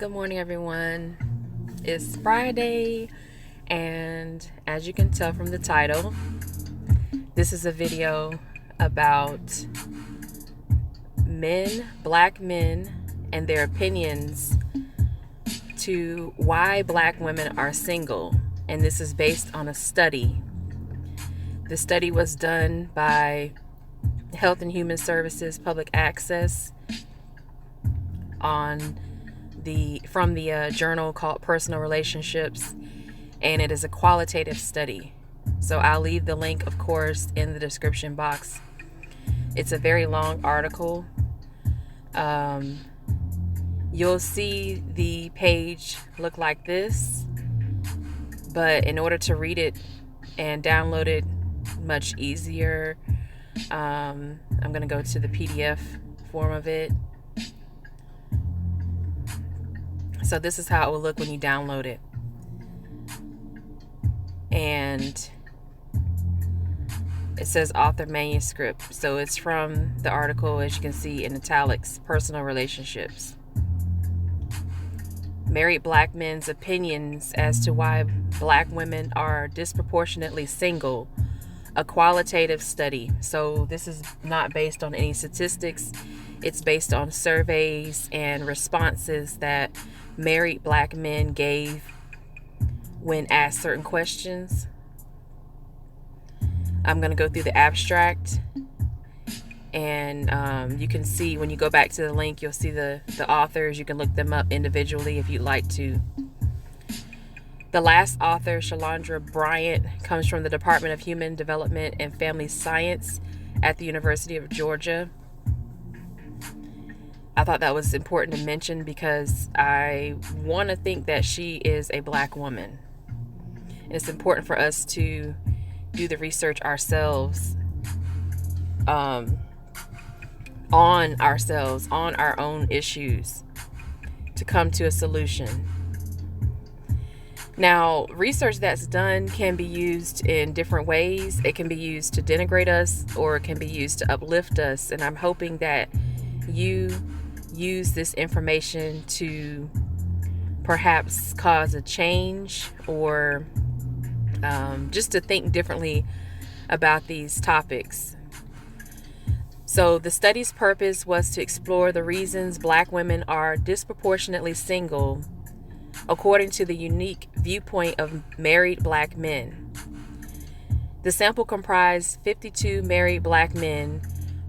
Good morning, everyone. It's Friday, and as you can tell from the title, this is a video about black men, and their opinions to why black women are single. And this is based on a study. The study was done by Health and Human Services Public Access from the journal called Personal Relationships, and it is a qualitative study. So I'll leave the link, of course, in the description box. It's a very long article. You'll see the page look like this, but in order to read it and download it much easier, I'm going to go to the PDF form of it. So this is how it will look when you download it. And it says author manuscript. So it's from the article, as you can see in italics, Personal Relationships. Married black men's opinions as to why black women are disproportionately single. A qualitative study. So this is not based on any statistics. It's based on surveys and responses that married black men gave when asked certain questions. I'm going to go through the abstract, and you can see when you go back to the link, you'll see the authors. You can look them up individually if you'd like to. The last author, Shalandra Bryant, comes from the Department of Human Development and Family Science at the University of Georgia. I thought that was important to mention because I want to think that she is a black woman. And it's important for us to do the research ourselves, on ourselves, on our own issues, to come to a solution. Now, research that's done can be used in different ways. It can be used to denigrate us, or it can be used to uplift us. And I'm hoping that you use this information to perhaps cause a change, or just to think differently about these topics. So the study's purpose was to explore the reasons black women are disproportionately single according to the unique viewpoint of married black men. The sample comprised 52 married black men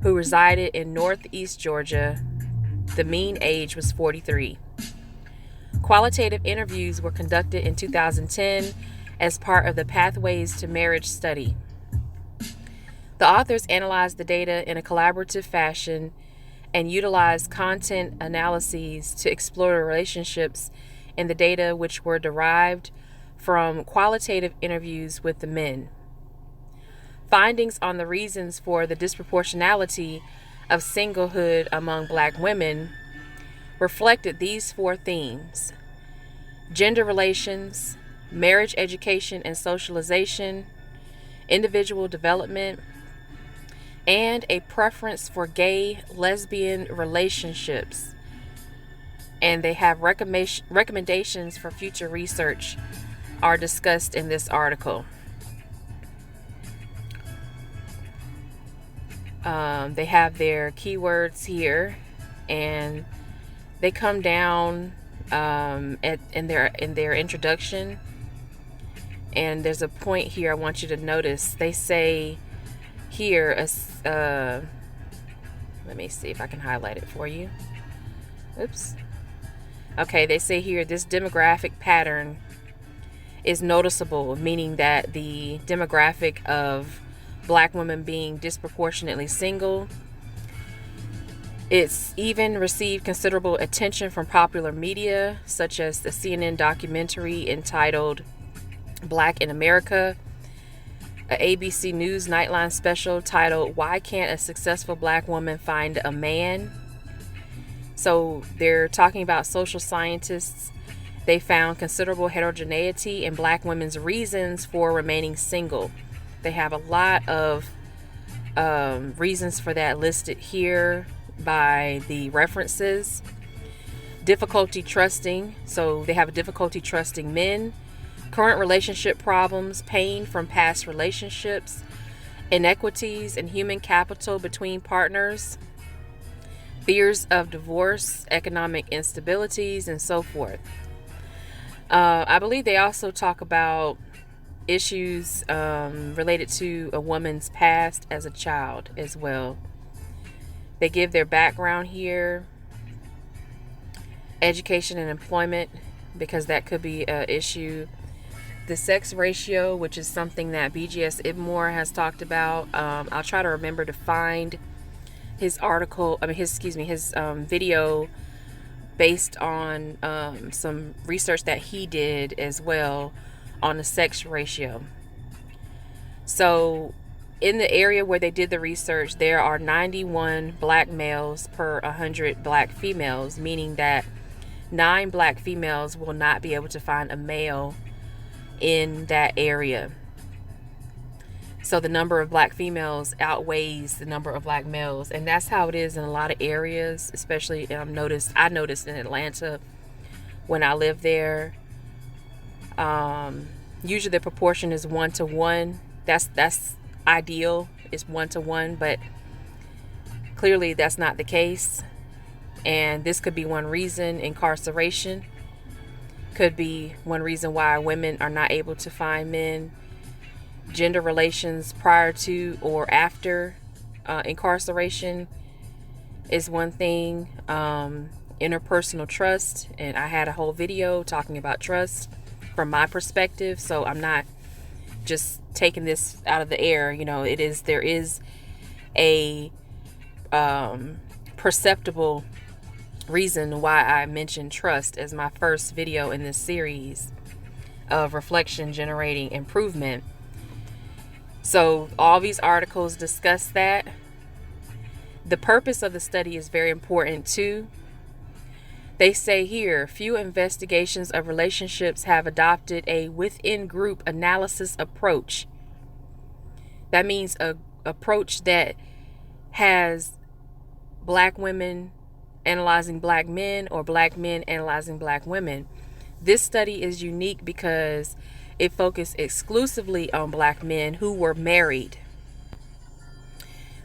who resided in Northeast Georgia. The mean age was 43. Qualitative interviews were conducted in 2010 as part of the Pathways to Marriage study. The authors analyzed the data in a collaborative fashion and utilized content analyses to explore the relationships in the data, which were derived from qualitative interviews with the men. Findings on the reasons for the disproportionality of singlehood among black women reflected these four themes: gender relations, marriage education and socialization, individual development, and a preference for gay, lesbian relationships. And they have recommendations for future research are discussed in this article. They have their keywords here, and they come down in their introduction. And there's a point here I want you to notice. They say here, let me see if I can highlight it for you. Oops. Okay, they say here, this demographic pattern is noticeable, meaning that the demographic of black women being disproportionately single, it's even received considerable attention from popular media, such as the CNN documentary entitled Black in America, a ABC News Nightline special titled Why Can't a Successful Black Woman Find a Man? So they're talking about social scientists. They found considerable heterogeneity in black women's reasons for remaining single. They have a lot of reasons for that listed here by the references. difficulty trusting, so they have a difficulty trusting men, current relationship problems, pain from past relationships, inequities in human capital between partners, fears of divorce, economic instabilities, and so forth. I believe they also talk about issues related to a woman's past as a child as well. They give their background here, education and employment, because that could be an issue. The sex ratio, which is something that BGS IBMOR has talked about. I'll try to remember to find his article, his video based on some research that he did as well on the sex ratio. So in the area where they did the research, there are 91 black males per 100 black females, meaning that 9 black females will not be able to find a male in that area. So the number of black females outweighs the number of black males, and that's how it is in a lot of areas, especially I noticed in Atlanta when I lived there. Usually the proportion is 1-to-1. That's ideal, is 1-to-1, but clearly that's not the case. And this could be one reason. Incarceration could be one reason why women are not able to find men. Gender relations prior to or after incarceration is one thing. Interpersonal trust, and I had a whole video talking about trust from my perspective, so I'm not just taking this out of the air. There is a perceptible reason why I mentioned trust as my first video in this series of reflection generating improvement. So all these articles discuss that. The purpose of the study is very important too. They say here, few investigations of relationships have adopted a within-group analysis approach. That means a approach that has black women analyzing black men or black men analyzing black women. This study is unique because it focused exclusively on black men who were married.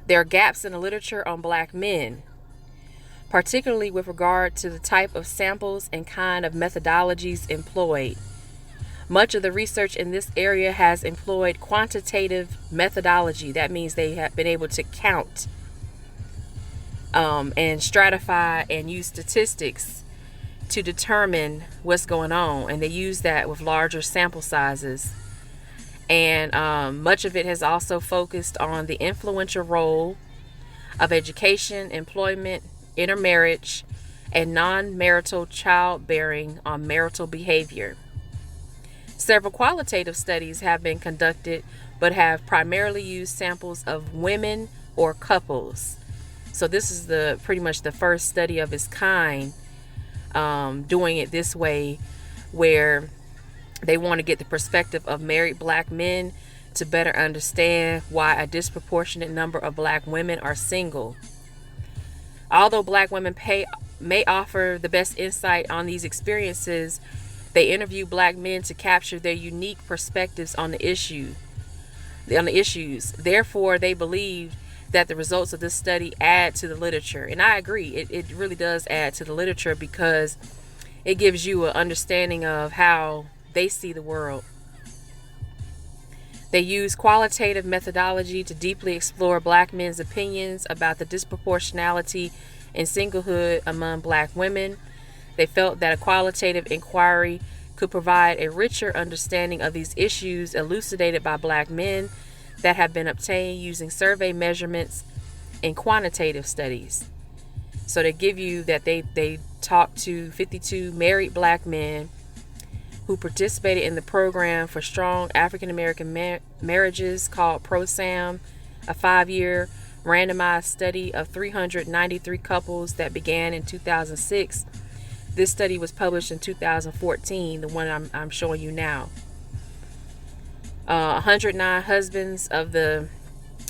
There are gaps in the literature on black men, particularly with regard to the type of samples and kind of methodologies employed. Much of the research in this area has employed quantitative methodology. That means they have been able to count and stratify and use statistics to determine what's going on, and they use that with larger sample sizes. And much of it has also focused on the influential role of education, employment, intermarriage, and non-marital childbearing on marital behavior. Several qualitative studies have been conducted, but have primarily used samples of women or couples. So this is pretty much the first study of its kind, doing it this way, where they want to get the perspective of married black men to better understand why a disproportionate number of black women are single. Although black women may offer the best insight on these experiences, they interview black men to capture their unique perspectives on the issues. Therefore, they believe that the results of this study add to the literature. And I agree, it really does add to the literature, because it gives you an understanding of how they see the world. They use qualitative methodology to deeply explore black men's opinions about the disproportionality in singlehood among black women. They felt that a qualitative inquiry could provide a richer understanding of these issues elucidated by black men that have been obtained using survey measurements and quantitative studies. So they give you that they talked to 52 married black men who participated in the program for strong African American marriages called ProSam, a 5-year randomized study of 393 couples that began in 2006. This study was published in 2014, the one I'm showing you now. 109 husbands of the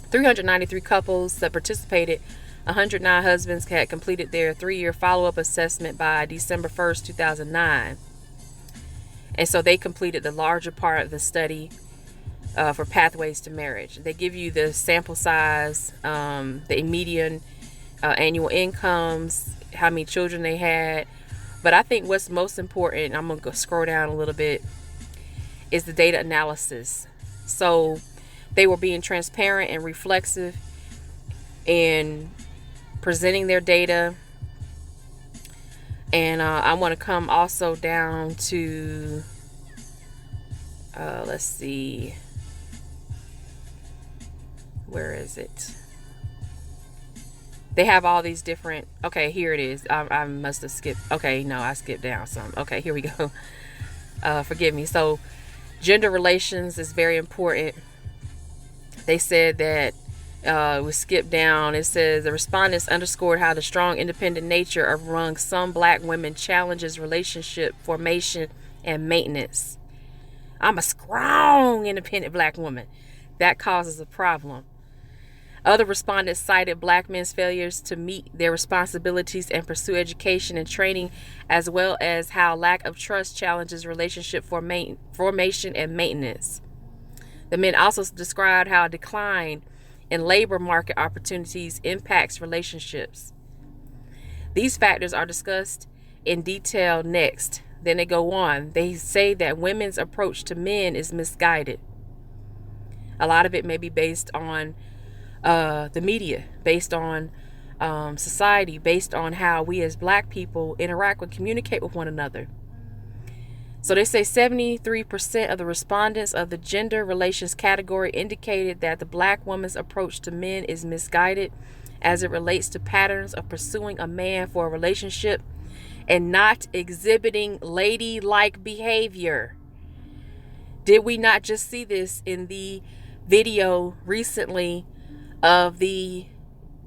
393 couples that participated 109 husbands had completed their 3-year follow-up assessment by December 1st, 2009. And so they completed the larger part of the study for pathways to marriage. They give you the sample size, the median annual incomes, how many children they had. But I think what's most important, I'm going to scroll down a little bit, is the data analysis. So they were being transparent and reflexive in presenting their data. And I want to come also down to, let's see, where is it? They have all these different, okay, here it is. I must have skipped. Okay, no, I skipped down some. Okay, here we go. Forgive me. So gender relations is very important. They said that we skipped down. It says the respondents underscored how the strong independent nature among some black women challenges relationship formation and maintenance. I'm a strong independent black woman. That causes a problem. Other respondents cited black men's failures to meet their responsibilities and pursue education and training, as well as how lack of trust challenges relationship formation and maintenance. The men also described how a decline in labor market opportunities impacts relationships. These factors are discussed in detail next. Then they go on. They say that women's approach to men is misguided. A lot of it may be based on the media, based on society, based on how we as black people interact and communicate with one another. So they say 73% of the respondents of the gender relations category indicated that the black woman's approach to men is misguided as it relates to patterns of pursuing a man for a relationship and not exhibiting ladylike behavior. Did we not just see this in the video recently of the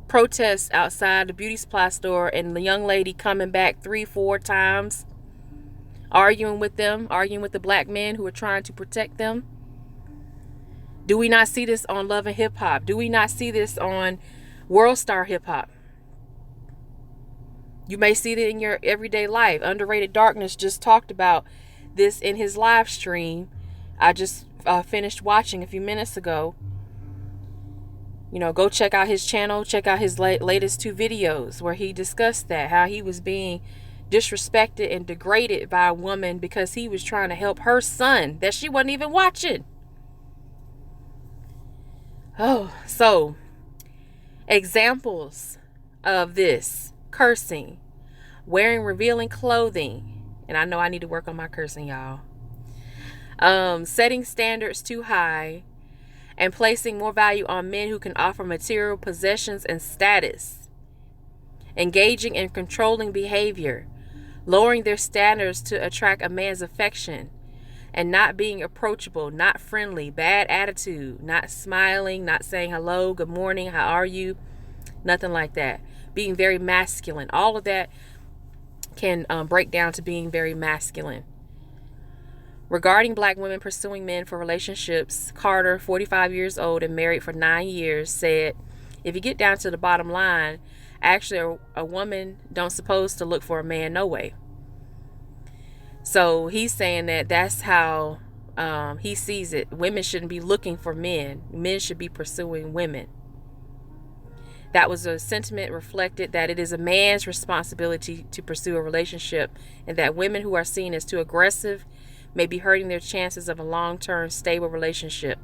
protests outside the beauty supply store and the young lady coming back 3-4 times, arguing with the black men who are trying to protect them? Do we not see this on Love and Hip Hop? Do we not see this on World Star Hip Hop? You may see it in your everyday life. Underrated Darkness just talked about this in his live stream. I just finished watching a few minutes ago. Go check out his channel, check out his latest 2 videos where he discussed that, how he was being disrespected and degraded by a woman because he was trying to help her son that she wasn't even watching. Oh, so examples of this: cursing, wearing revealing clothing, and I know I need to work on my cursing, y'all. Setting standards too high, and placing more value on men who can offer material possessions and status. Engaging in controlling behavior, lowering their standards to attract a man's affection, and not being approachable, not friendly, bad attitude, not smiling, not saying hello, good morning, how are you, nothing like that. Being very masculine. All of that can break down to being very masculine. Regarding black women pursuing men for relationships, Carter, 45 years old and married for 9 years, said, if you get down to the bottom line, actually a woman don't supposed to look for a man no way. So he's saying that that's how he sees it. Women shouldn't be looking for men. Men should be pursuing women. That was a sentiment reflected that it is a man's responsibility to pursue a relationship, and that women who are seen as too aggressive may be hurting their chances of a long-term stable relationship.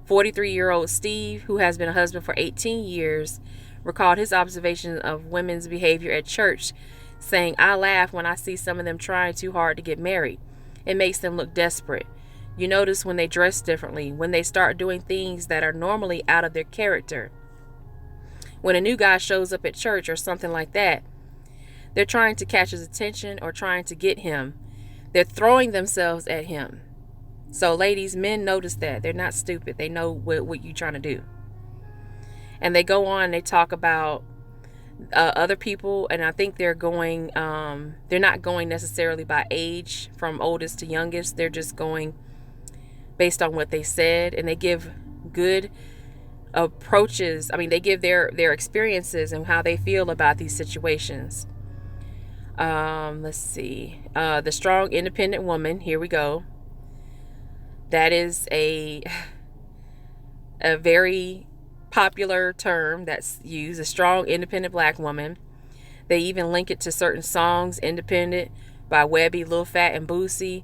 43-year-old Steve, who has been a husband for 18 years, recalled his observation of women's behavior at church, saying, I laugh when I see some of them trying too hard to get married. It makes them look desperate. You notice when they dress differently, when they start doing things that are normally out of their character. When a new guy shows up at church or something like that, they're trying to catch his attention or trying to get him. They're throwing themselves at him. So ladies, men notice that. They're not stupid. They know what you're trying to do. And they go on, they talk about other people, and I think they're not going necessarily by age from oldest to youngest. They're just going based on what they said, and they give good approaches, I mean, they give their experiences and how they feel about these situations. Let's see. The strong, independent woman. Here we go. That is a very popular term that's used. A strong, independent black woman. They even link it to certain songs. Independent by Webby, Lil Fat, and Boosie.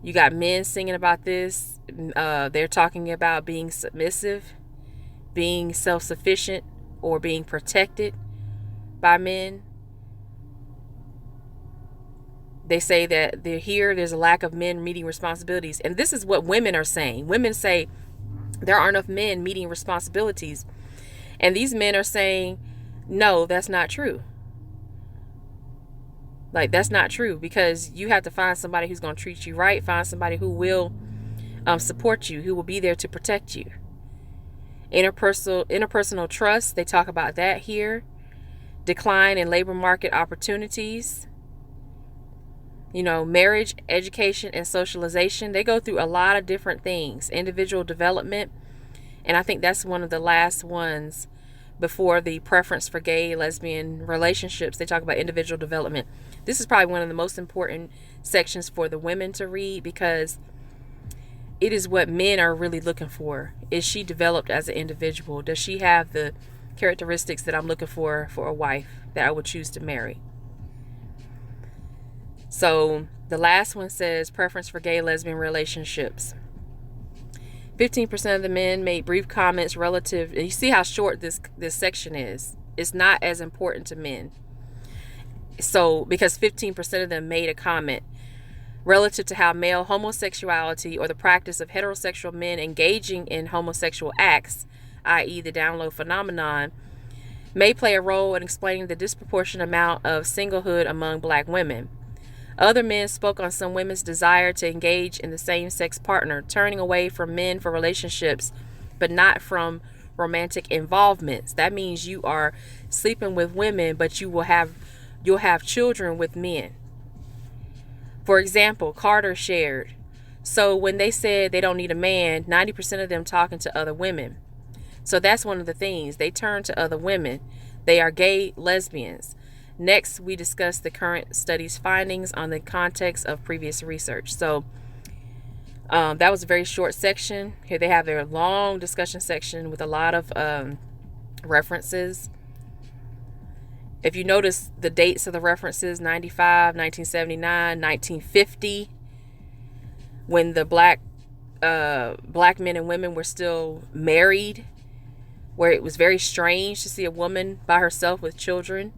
You got men singing about this. They're talking about being submissive, being self-sufficient, or being protected by men. They say that there's a lack of men meeting responsibilities. And this is what women are saying. Women say there aren't enough men meeting responsibilities. And these men are saying, no, that's not true. Like, that's not true, because you have to find somebody who's going to treat you right, find somebody who will support you, who will be there to protect you. Interpersonal trust, they talk about that here. Decline in labor market opportunities. You know, marriage, education, and socialization. They go through a lot of different things. Individual development. And I think that's one of the last ones before the preference for gay, lesbian relationships. They talk about individual development. This is probably one of the most important sections for the women to read, because it is what men are really looking for. Is she developed as an individual? Does she have the characteristics that I'm looking for a wife that I would choose to marry? So the last one says preference for gay, lesbian relationships. 15% of the men made brief comments relative, and you see how short this section is. It's not as important to men. So because 15% of them made a comment relative to how male homosexuality or the practice of heterosexual men engaging in homosexual acts, i.e. the down low phenomenon, may play a role in explaining the disproportionate amount of singlehood among black women. Other men spoke on some women's desire to engage in the same-sex partner, turning away from men for relationships, but not from romantic involvements. That means you are sleeping with women, but you'll have children with men. For example, Carter shared, so when they said they don't need a man, 90% of them talking to other women. So that's one of the things. They turn to other women. They are gay lesbians. Next, we discuss the current study's findings on the context of previous research. So that was a very short section. Here they have their long discussion section with a lot of references. If you notice the dates of the references, 95, 1979, 1950, when the black men and women were still married, where it was very strange to see a woman by herself with children,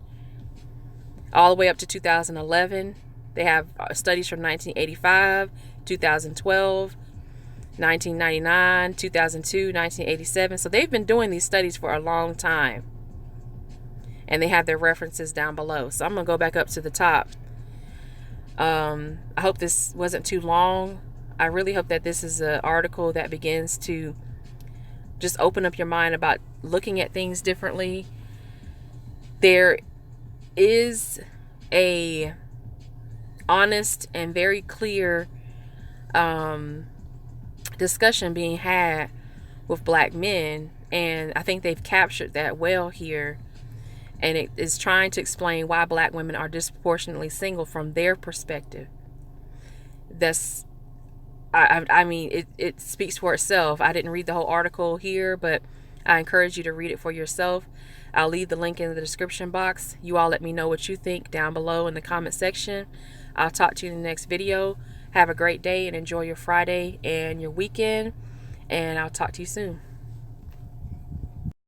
all the way up to 2011. They have studies from 1985, 2012, 1999, 2002, 1987. So they've been doing these studies for a long time. And they have their references down below. So I'm going to go back up to the top. I hope this wasn't too long. I really hope that this is an article that begins to just open up your mind about looking at things differently. There is a honest and very clear discussion being had with black men, and I think they've captured that well here, and it is trying to explain why black women are disproportionately single from their perspective. That's I mean, it speaks for itself. I didn't read the whole article here, but I encourage you to read it for yourself. I'll leave the link in the description box. You all let me know what you think down below in the comment section. I'll talk to you in the next video. Have a great day and enjoy your Friday and your weekend. And I'll talk to you soon.